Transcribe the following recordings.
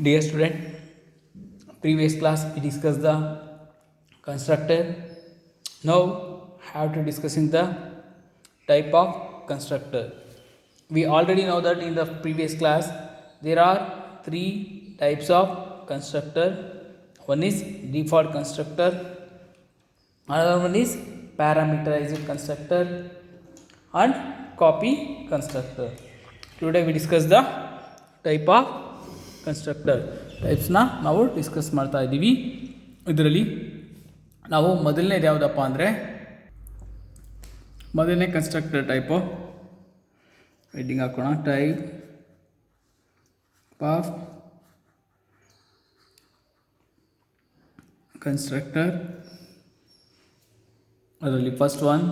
Dear student, previous class we discussed the constructor. Now have to discussing the type of constructor. We already know that in the previous class there are three types of constructor. One is default constructor, another one is parameterized constructor and copy constructor. Today we discuss the type of constructor ಟೈಪ್ಸ್ನ ನಾವು discuss ಮಾಡ್ತಾ ಇದ್ದೀವಿ. ಇದರಲ್ಲಿ ನಾವು ಮೊದಲನೇದು ಯಾವುದಪ್ಪ ಅಂದರೆ ಮೊದಲನೇ ಕನ್ಸ್ಟ್ರಕ್ಟರ್ ಟೈಪು ಹೆಡ್ಡಿಂಗ್ ಹಾಕೋಣ. Type of constructor. ಅದರಲ್ಲಿ first one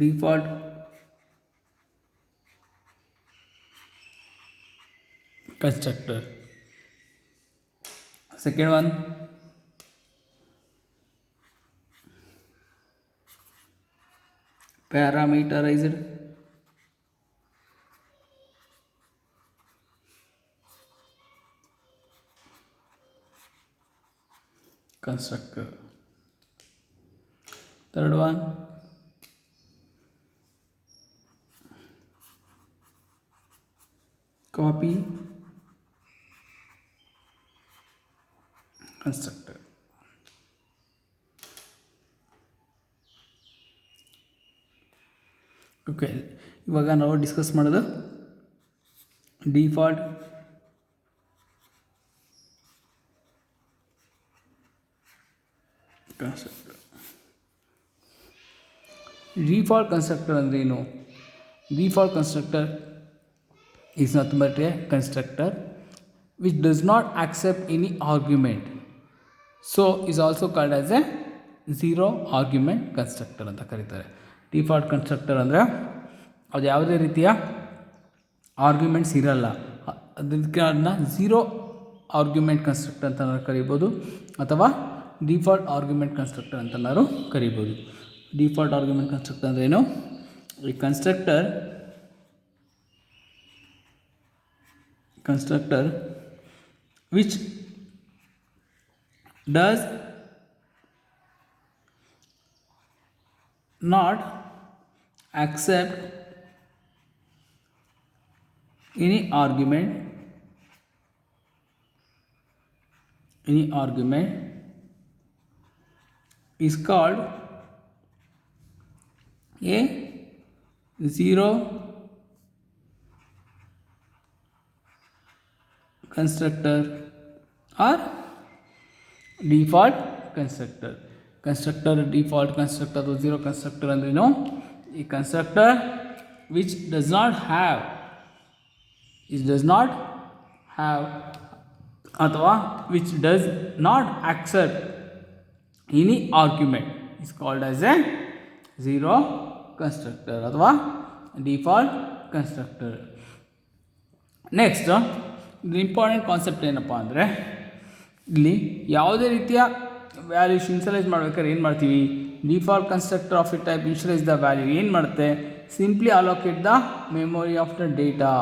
default constructor. Second one parameterized constructor. Third one copy constructor. Okay, ಇವಾಗ ನಾವು ಡಿಸ್ಕಸ್ ಮಾಡೋದು ಡಿಫಾಲ್ಟ್ ಕನ್ಸ್ಟ್ರಕ್ಟರ್. ಡಿಫಾಲ್ಟ್ ಕನ್ಸ್ಟ್ರಕ್ಟರ್ ಅಂದರೆ ಏನು? Default constructor is nothing but a constructor which does not accept any argument, so is also called as a zero argument constructor ಅಂತ ಕರೀತಾರೆ. Default constructor ಅಂದರೆ ಅದು ಯಾವುದೇ ರೀತಿಯ ಆರ್ಗ್ಯುಮೆಂಟ್ಸ್ ಇರಲ್ಲ, ಅದಕ್ಕೆ ಅದನ್ನ ಝೀರೋ ಆರ್ಗ್ಯುಮೆಂಟ್ ಕನ್ಸ್ಟ್ರಕ್ಟರ್ ಅಂತ ಕರಿಬೋದು ಅಥವಾ ಡಿಫಾಲ್ಟ್ ಆರ್ಗ್ಯುಮೆಂಟ್ ಕನ್ಸ್ಟ್ರಕ್ಟರ್ ಅಂತ ಕರಿಬೋದು. ಡಿಫಾಲ್ಟ್ ಆರ್ಗ್ಯುಮೆಂಟ್ ಕನ್ಸ್ಟ್ರಕ್ಟರ್ ಅಂದರೆ ಏನು? ಈ constructor which does not accept any argument is called a zero constructor or default constructor. Constructor default constructor or zero constructor ಅಂದ್ರೆ ಏನು? ಈ constructor which does not have ಅಥವಾ which does not accept any argument is called as a zero constructor ಅಥವಾ default constructor. Next important concept ಏನಪ್ಪ ಅಂದರೆ, ಇಲ್ಲಿ ಯಾವುದೇ ರೀತಿಯ ವ್ಯಾಲ್ಯೂಸ್ ಇನ್ಷಿಯಲೈಸ್ ಮಾಡ್ಬೇಕಾದ್ರೆ ಏನು ಮಾಡ್ತೀವಿ? Default constructor of a type initialise the value ಏನು ಮಾಡುತ್ತೆ? Simply allocate the memory of the data.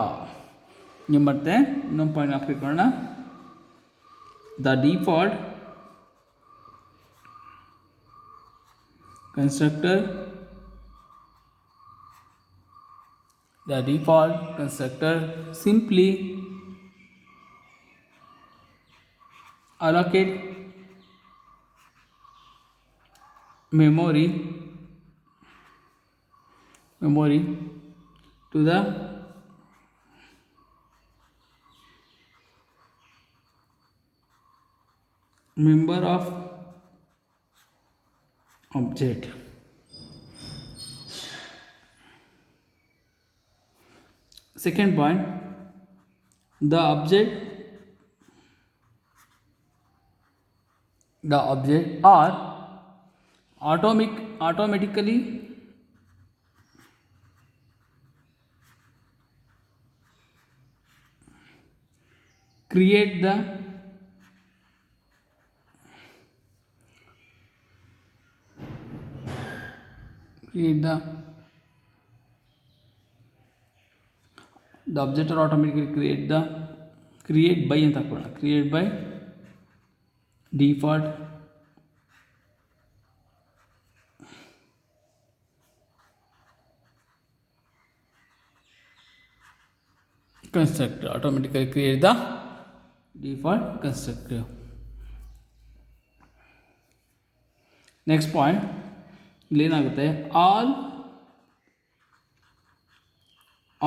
ಏನು ಮಾಡುತ್ತೆ? ಇನ್ನೊಂದು ಪಾಯಿಂಟ್ ಹಾಕಿಕೊಳ್ಳೋಣ. The default constructor simply allocate memory to the member of object. Second point, the object are automatically create the create the object are automatically create by ಅಂತ ಹಾಕೋಣ, create by default constructor, automatically create the default constructor. Next point, ಇಲ್ಲಿ ಏನಾಗುತ್ತೆ, all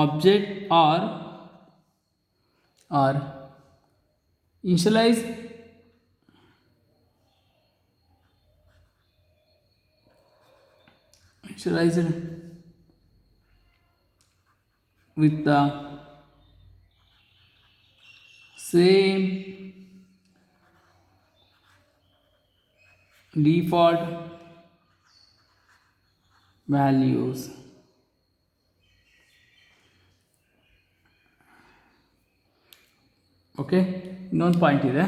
object are initialized with the same default values. Okay, ಇನ್ನೊಂದು point ಇದೆ.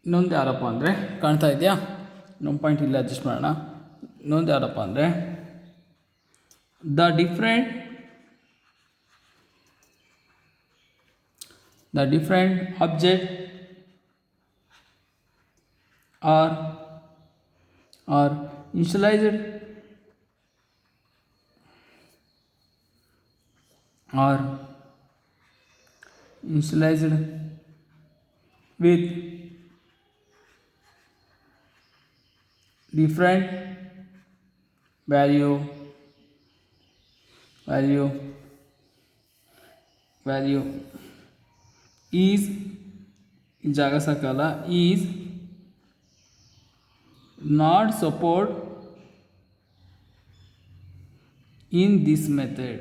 ಇನ್ನೊಂದು ಯಾರಪ್ಪ ಅಂದರೆ, ಕಾಣ್ತಾ ಇದೆಯಾ, ಇನ್ನೊಂದು ಪಾಯಿಂಟ್ ಇಲ್ಲ, ಅಡ್ಜಸ್ಟ್ ಮಾಡೋಣ. ಇನ್ನೊಂದು ಯಾರಪ್ಪ ಅಂದರೆ, the different object are initialized with different value is ಜಾಗ ಸಾಕಲ್ಲ, is not support in this method.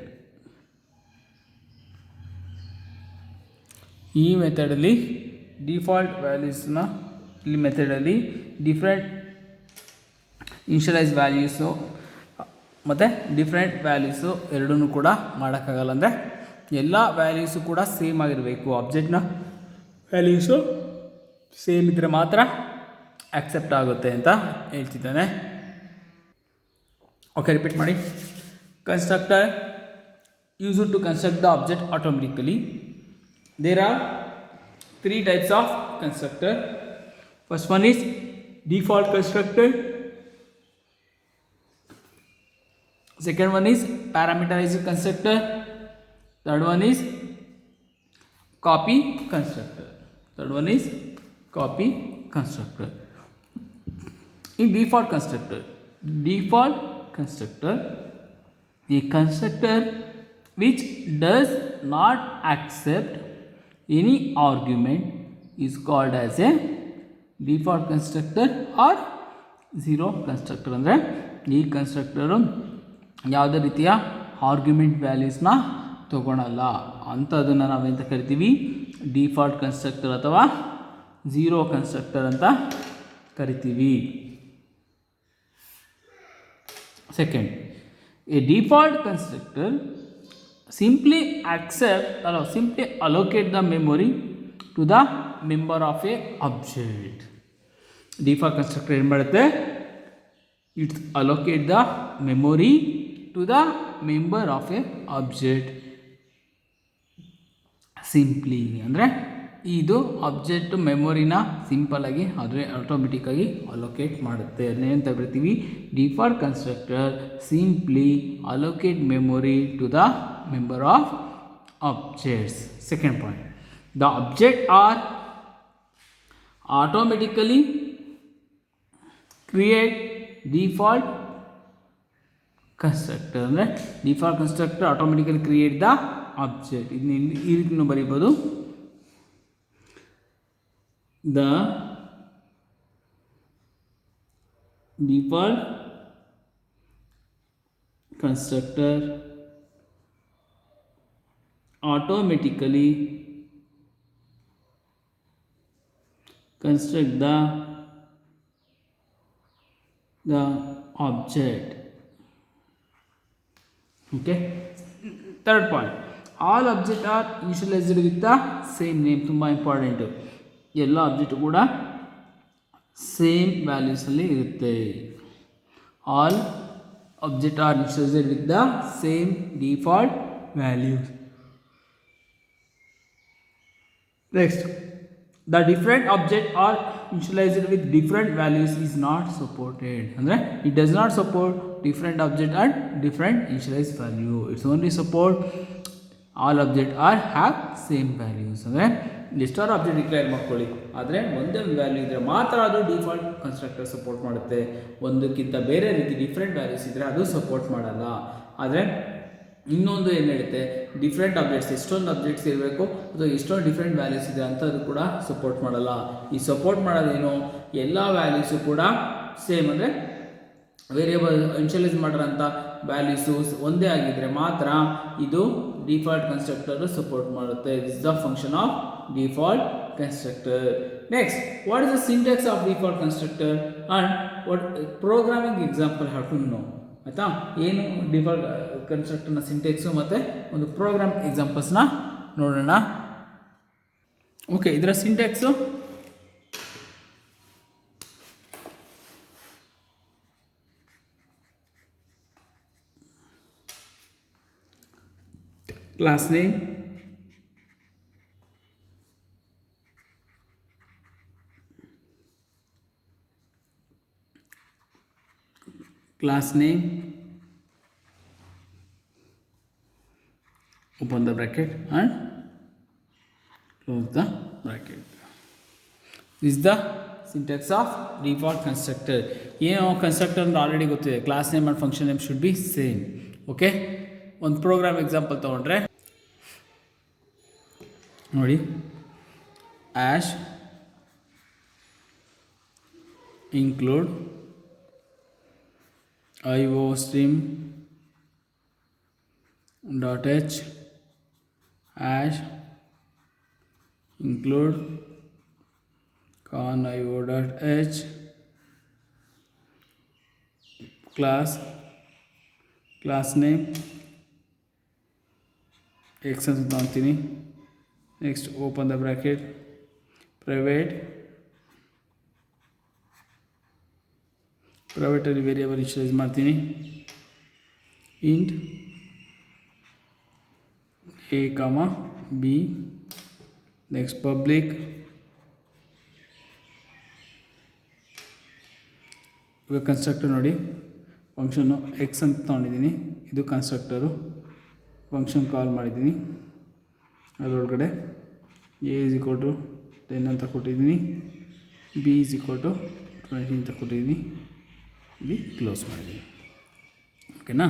ಈ ಮೆಥಡಲ್ಲಿ ಡಿಫಾಲ್ಟ್ ವ್ಯಾಲ್ಯೂಸ್ನ, ಇಲ್ಲಿ ಮೆಥಡಲ್ಲಿ ಡಿಫ್ರೆಂಟ್ ಇನಿಷಿಯಲೈಸ್ ವ್ಯಾಲ್ಯೂಸು ಮತ್ತು ಡಿಫ್ರೆಂಟ್ ವ್ಯಾಲ್ಯೂಸು ಎರಡೂ ಕೂಡ ಮಾಡೋಕ್ಕಾಗಲ್ಲ. ಅಂದರೆ ಎಲ್ಲ ವ್ಯಾಲ್ಯೂಸು ಕೂಡ ಸೇಮ್ ಆಗಿರಬೇಕು, ಆಬ್ಜೆಕ್ಟ್ನ ವ್ಯಾಲ್ಯೂಸು ಸೇಮ್ ಇದ್ದರೆ ಮಾತ್ರ ಆಕ್ಸೆಪ್ಟ್ ಆಗುತ್ತೆ ಅಂತ ಹೇಳ್ತಿದ್ದಾನೆ. ಓಕೆ, ರಿಪೀಟ್ ಮಾಡಿ. Constructor used to construct the object automatically. There are three types of constructor. First one is default constructor. Second one is parameterized constructor. Third one is copy constructor. In default constructor, a constructor which does not accept any argument is called as a default constructor or zero constructor. ಅಂದರೆ ಈ ಕನ್ಸ್ಟ್ರಕ್ಟರು ಯಾವುದೇ ರೀತಿಯ argument ವ್ಯಾಲ್ಯೂಸ್ನ ತಗೊಳಲ್ಲ, ಅಂಥದ್ದನ್ನು ನಾವೆಂತ ಕರಿತೀವಿ, default constructor ಅಥವಾ zero constructor ಅಂತ ಕರಿತೀವಿ. Second, a default constructor simply allocate the memory to the member of a object. Default constructor ಏನು ಮಾಡುತ್ತೆ, it allocate the memory to the member of a object simply. ಅಂದರೆ ಇದು object ಮೆಮೊರಿನ ಸಿಂಪಲಾಗಿ ಆದರೆ ಆಟೋಮೆಟಿಕ್ಕಾಗಿ ಅಲೋಕೇಟ್ ಮಾಡುತ್ತೆ. ಅದನ್ನೇನಂತ ಬರ್ತೀವಿ, default constructor simply allocate memory to the member of objects. Second point, the object are automatically create default constructor. ಅಂದರೆ default constructor automatically create the object. ಇದನ್ನ ಈ ರೀತಿನೂ ಬರೀಬೋದು, the default constructor automatically construct the object. Okay, third point, all objects are initialized with the same name. ತುಂಬ important, ಎಲ್ಲ object ಕೂಡ same ವ್ಯಾಲ್ಯೂಸಲ್ಲಿ ಇರುತ್ತೆ. All object are initialized with the same default values. Next, the different object are initialized with different values is not supported. Andre it does not support different object and different initialized value. It's only support all object are have same values. Andre ಲಿಸ್ಟರ್ object declare ಮಾಡ್ಕೊಳ್ಳಿ, ಆದರೆ ಒಂದೇ value ಇದ್ದರೆ ಮಾತ್ರ ಅದು default constructor support ಮಾಡುತ್ತೆ. ಒಂದಕ್ಕಿಂತ ಬೇರೆ ರೀತಿ ಡಿಫ್ರೆಂಟ್ ವ್ಯಾಲ್ಯೂಸ್ ಇದ್ದರೆ ಅದು ಸಪೋರ್ಟ್ ಮಾಡಲ್ಲ. ಆದರೆ ಇನ್ನೊಂದು ಏನು ಹೇಳುತ್ತೆ, ಡಿಫ್ರೆಂಟ್ ಆಬ್ಜೆಕ್ಟ್ಸ್ ಎಷ್ಟೊಂದು ಆಬ್ಜೆಕ್ಟ್ಸ್ ಇರಬೇಕು ಅಥವಾ ಎಷ್ಟೊಂದು ಡಿಫ್ರೆಂಟ್ ವ್ಯಾಲ್ಯೂಸ್ ಇದೆ ಅಂಥದ್ದು ಕೂಡ ಸಪೋರ್ಟ್ ಮಾಡಲ್ಲ. ಈ ಸಪೋರ್ಟ್ ಮಾಡೋದೇನು, ಎಲ್ಲ ವ್ಯಾಲ್ಯೂಸು ಕೂಡ ಸೇಮ್, ಅಂದರೆ ವೇರಿಯೇಬಲ್ ಇನಿಷಿಯಲೈಸ್ ಮಾಡಿರೋಂಥ ವ್ಯಾಲ್ಯೂಸು ಒಂದೇ ಆಗಿದ್ದರೆ ಮಾತ್ರ ಇದು ಡಿಫಾಲ್ಟ್ ಕನ್ಸ್ಟ್ರಕ್ಟರ್ ಸಪೋರ್ಟ್ ಮಾಡುತ್ತೆ. This is the function of default constructor. Next, what is the syntax of default constructor and what programming example have to know. ಆಯ್ತಾ, ಏನು ಡಿಫಾಲ್ಟ್ ಕನ್ಸ್ಟ್ರಕ್ಟರ್ನ ಸಿಂಟೆಕ್ಸು ಮತ್ತು ಒಂದು ಪ್ರೋಗ್ರಾಮ್ ಎಕ್ಸಾಂಪಲ್ಸ್ನ ನೋಡೋಣ. ಓಕೆ, ಇದರ syntax class name, class name, open the bracket and close the bracket. This is the syntax of default constructor. ಏನು constructor ಅಂದ್ರೆ already ಗೊತ್ತಿದೆ, class name and function name should be same. Okay, ಒಂದು program example ತೊಗೊಂಡ್ರೆ ನೋಡಿ, ash include iostream .h hash include con io.h class name x ಅಂತ ಅಂತೀನಿ. Next open the bracket, ಪ್ರೈವೇಟಲ್ಲಿ variable initialise ಮಾಡ್ತೀನಿ, int a, b. Next public, ಇವಾಗ constructor ನೋಡಿ, ಫಂಕ್ಷನ್ನು ಎಕ್ಸ್ ಅಂತ ತೊಗೊಂಡಿದ್ದೀನಿ, ಇದು ಕನ್ಸ್ಟ್ರಕ್ಟರು, ಫಂಕ್ಷನ್ ಕಾಲ್ ಮಾಡಿದ್ದೀನಿ, ಅದರೊಳಗಡೆ a = 10 ಅಂತ ಕೊಟ್ಟಿದ್ದೀನಿ, b = 20 ಅಂತ ಕೊಟ್ಟಿದ್ದೀನಿ, ಇಲ್ಲಿ ಕ್ಲೋಸ್ ಮಾಡಿದ್ದೀನಿ. ಓಕೆನಾ,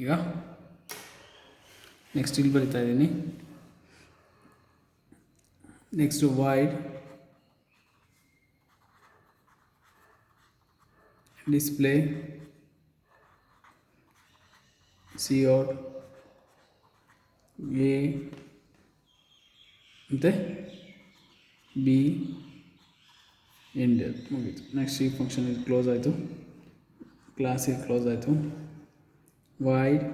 ಈಗ ನೆಕ್ಸ್ಟ್ ಇಲ್ಲಿ ಬರಿತಾ ಇದ್ದೀನಿ. Next void display cout a ಮತ್ತು b ಎಂಡ್ ಮುಗೀತು. ನೆಕ್ಸ್ಟ್ ಈ ಫಂಕ್ಷನ್ ಇದು ಕ್ಲೋಸ್ ಆಯಿತು, ಕ್ಲಾಸಿಗೆ ಕ್ಲೋಸ್ ಆಯಿತು. ವಾಯ್ಡ್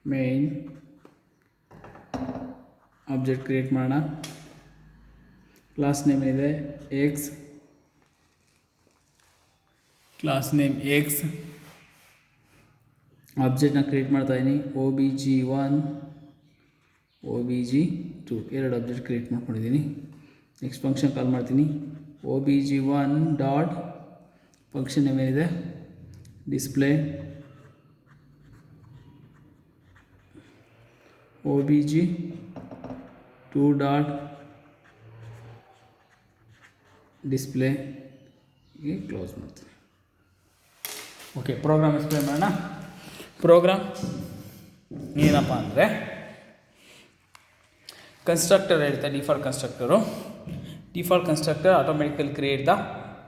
ಮೇನ್ ಆಬ್ಜೆಕ್ಟ್ ಕ್ರಿಯೇಟ್ ಮಾಡೋಣ. ಕ್ಲಾಸ್ ನೇಮ್ ಏನಿದೆ ಎಕ್ಸ್, ಕ್ಲಾಸ್ ನೇಮ್ ಎಕ್ಸ್, ಆಬ್ಜೆಕ್ಟ್ನ ಕ್ರಿಯೇಟ್ ಮಾಡ್ತಾಯಿದ್ದೀನಿ, obj1 obj2 ಎರಡು ಆಬ್ಜೆಕ್ಟ್ ಕ್ರಿಯೇಟ್ ಮಾಡ್ಕೊಂಡಿದ್ದೀನಿ. ನೆಕ್ಸ್ಟ್ ಫಂಕ್ಷನ್ ಕಾಲ್ ಮಾಡ್ತೀನಿ, obj1 ಡಾಟ್ ಫಂಕ್ಷನ್ ನೇಮ್ ಏನಿದೆ ಡಿಸ್ಪ್ಲೇ, obj2 ಡಾಟ್ ಡಿಸ್ಪ್ಲೇ, ಹೀಗೆ ಕ್ಲೋಸ್ ಮಾಡ್ತೀನಿ. ಓಕೆ, ಪ್ರೋಗ್ರಾಮ್ ಎಕ್ಸ್ಪ್ಲೇನ್ ಮಾಡೋಣ. ಪ್ರೋಗ್ರಾಮ್ ಏನಪ್ಪ ಅಂದರೆ, ಕನ್ಸ್ಟ್ರಕ್ಟರ್ ಹೇಳ್ತಾ default constructor automatically create the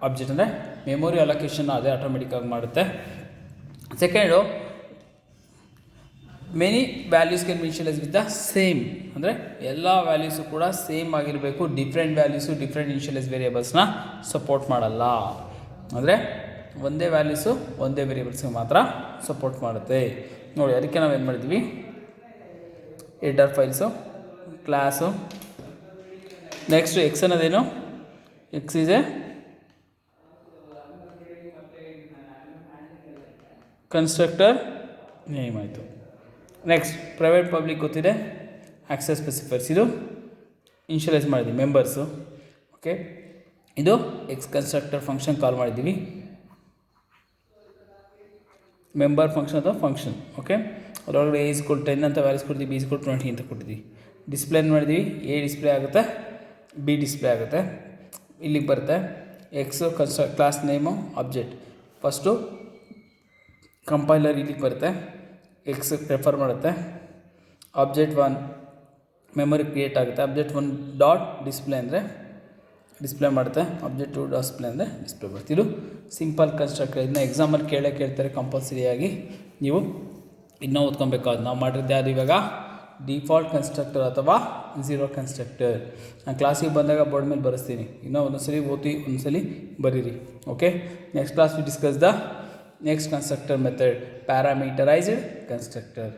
object, ಅಂದರೆ ಮೆಮೊರಿ ಅಲೋಕೇಶನ್ ಅದೇ ಆಟೋಮೆಟಿಕ್ಕಾಗಿ ಮಾಡುತ್ತೆ. Second, many values can be initialise with the same, ಅಂದರೆ ಎಲ್ಲ ವ್ಯಾಲ್ಯೂಸು ಕೂಡ ಸೇಮ್ ಆಗಿರಬೇಕು. ಡಿಫ್ರೆಂಟ್ ವ್ಯಾಲ್ಯೂಸು ಡಿಫ್ರೆಂಟ್ ಇನಿಷಿಯಲೈಸ್ ವೇರಿಯೇಬಲ್ಸ್ನ ಸಪೋರ್ಟ್ ಮಾಡಲ್ಲ, ಅಂದರೆ ಒಂದೇ ವ್ಯಾಲ್ಯೂಸು ಒಂದೇ ವೇರಿಯೇಬಲ್ಸ್ಗೆ ಮಾತ್ರ ಸಪೋರ್ಟ್ ಮಾಡುತ್ತೆ. ನೋಡಿ, ಅದಕ್ಕೆ ನಾವೇನು ಮಾಡಿದ್ವಿ, header files, class, next X ಅನ್ನೋದೇನು, X is a constructor name ಆಯಿತು. ನೆಕ್ಸ್ಟ್ ಪ್ರೈವೇಟ್ ಪಬ್ಲಿಕ್ ಗೊತ್ತಿದೆ, ಆಕ್ಸೆಸ್ ಸ್ಪೆಸಿಫೈರ್ಸ್ ಇದು ಇನ್ಶಿಯಲೈಸ್ ಮಾಡಿದ್ದೀವಿ ಮೆಂಬರ್ಸು. ಓಕೆ, ಇದು ಎಕ್ಸ್ ಕನ್ಸ್ಟ್ರಕ್ಟರ್ ಫಂಕ್ಷನ್ ಕಾಲ್ ಮಾಡಿದ್ದೀವಿ, ಮೆಂಬರ್ ಫಂಕ್ಷನ್ ಅಥವಾ ಫಂಕ್ಷನ್. ಓಕೆ, ಅದರೊಳಗಡೆ ಎ ಇಸ್ಕೊಲ್ 10 ಅಂತ ವ್ಯಾಲ್ಯೂಸ್ ಕೊಡ್ತೀವಿ, ಬಿ ಇಸ್ಕೊಲ್ 20 ಅಂತ ಕೊಟ್ಟಿದ್ದೀವಿ. ಡಿಸ್ಪ್ಲೇ ಮಾಡಿದ್ದೀವಿ, ಎ ಡಿಸ್ಪ್ಲೇ ಆಗುತ್ತೆ, ಬಿ ಡಿಸ್ಪ್ಲೇ ಆಗುತ್ತೆ. ಇಲ್ಲಿಗೆ ಬರುತ್ತೆ x class name object. First compiler ಇಲ್ಲಿಗೆ ಬರುತ್ತೆ, ಎಕ್ಸ್ ರೆಫರ್ ಮಾಡುತ್ತೆ, ಆಬ್ಜೆಕ್ಟ್ 1 ಮೆಮೊರಿ ಕ್ರಿಯೇಟ್ ಆಗುತ್ತೆ, ಆಬ್ಜೆಕ್ಟ್ 1 ಡಾಟ್ ಡಿಸ್ಪ್ಲೇ ಅಂದರೆ ಡಿಸ್ಪ್ಲೇ ಮಾಡುತ್ತೆ, ಆಬ್ಜೆಕ್ಟ್ 2 ಡಿಸ್ಪ್ಲೇ ಅಂದರೆ ಡಿಸ್ಪ್ಲೇ ಬರುತ್ತೆ. ಇದು ಸಿಂಪಲ್ ಕನ್ಸ್ಟ್ರಕ್ಟರ್. ಇದನ್ನ ಎಕ್ಸಾಮಲ್ಲಿ ಕೇಳ್ತಾರೆ ಕಂಪಲ್ಸರಿಯಾಗಿ, ನೀವು ಇನ್ನೂ ಓದ್ಕೊಬೇಕಾದ್ರು. ನಾವು ಮಾಡಿರೋದು ಯಾವುದು ಇವಾಗ ಡಿಫಾಲ್ಟ್ ಕನ್ಸ್ಟ್ರಕ್ಟರ್ ಅಥವಾ ಝೀರೋ ಕನ್ಸ್ಟ್ರಕ್ಟರ್. ನಾನು ಕ್ಲಾಸಿಗೆ ಬಂದಾಗ ಬೋರ್ಡ್ ಮೇಲೆ ಬರೆಸ್ತೀನಿ, ಇನ್ನೂ ಒಂದೊಂದ್ಸಲಿ ಓದಿ ಒಂದ್ಸಲಿ ಬರೀರಿ. Okay, next class we discuss the next constructor method, parameterised constructor.